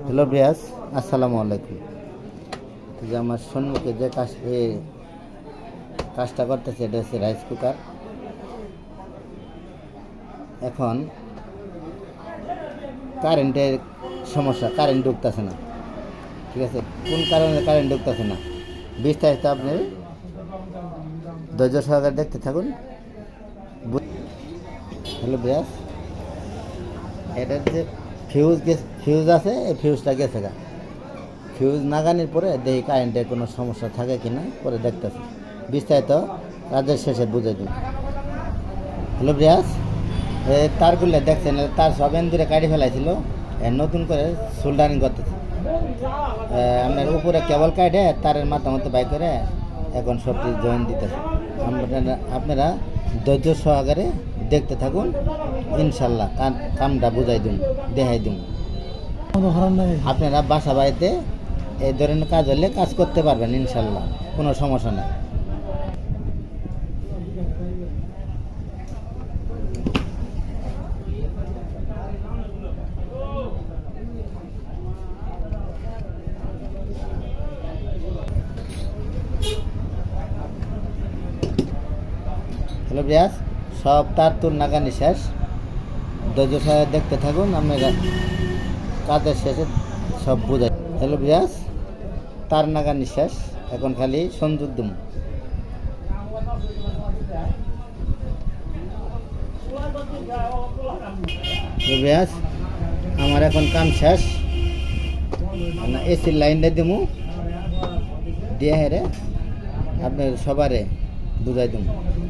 Hello ব্রিয়াস, আসসালামু আলাইকুম। যে আমার সম্মুখে যে কাজটা করতেছে এটা হচ্ছে রাইস কুকার। এখন কারেন্টের সমস্যা, কারেন্ট ঢুকতেছে না। ঠিক আছে, কোন কারণে কারেন্ট ঢুকতেছে না বিস্তারিত আপনি ধৈর্য সহকারে দেখতে থাকুন। হ্যালো ব্রিয়াস, এটার যে ফিউজ আছে, এই ফিউজটা গেছে গা। ফিউজ নাগানির পরে দেখি কারেন্টের কোনো সমস্যা থাকে কি না, পরে দেখতেছি। বিস্তারিত কাজের শেষে বুঝে দিন। হ্যালো ব্রিয়াস, তারগুলো দেখছেন, তার সব এন্দুরে কাটি ফেলাইছিল, নতুন করে সোল্ডারিং করতেছে। আপনার উপরে কেবল কাটে তারের মাথা মতো বাই করে এখন সব কিছু জয়েন দিতেছে। আপনারা ধৈর্য সহকারে দেখতে থাকুন, ইনশাল্লাহ কামটা বুঝাই দিন, দেখাই দিন। আপনারা বাসা বাড়িতে এই ধরনের কাজ হলে কাজ করতে পারবেন ইনশাল্লাহ, কোনো সমস্যা নেই। হ্যালো ব্রিয়াস, সব তার তুর নাগানি শেষ। ধৈর্য সহকারে দেখতে থাকুন, আপনারা কাজের শেষে সব বোঝাই। হ্যালো ব্রিয়াস, তার নাগানি শেষ, এখন খালি সংযোগ দিন। ব্রিয়াস, আমার এখন কাম শেষ, এসির লাইনটা দিমু দিয়ে হেরে আপনার সবারে বুঝাই দিন।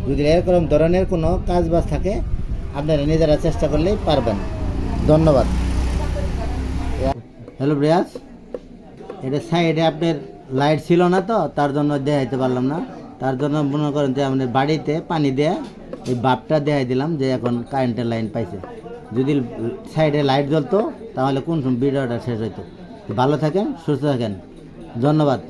যদি এরকম ধরনের কোনো কাজ বাজ থাকে আপনারা নিজেরা চেষ্টা করলেই পারবেন। ধন্যবাদ। হ্যালো ব্রিয়াস, এটা সাইডে আপনার লাইট ছিল না, তো তার জন্য দেখাইতে পারলাম না। তার জন্য মনে করেন যে আপনার বাড়িতে পানি দেয়া এই বাপটা দেখাই দিলাম যে এখন কারেন্টের লাইন পাইছে। যদি সাইডে লাইট জ্বলতো তাহলে কোন ভিডিওটা শেষ হইতো। ভালো থাকেন, সুস্থ থাকেন, ধন্যবাদ।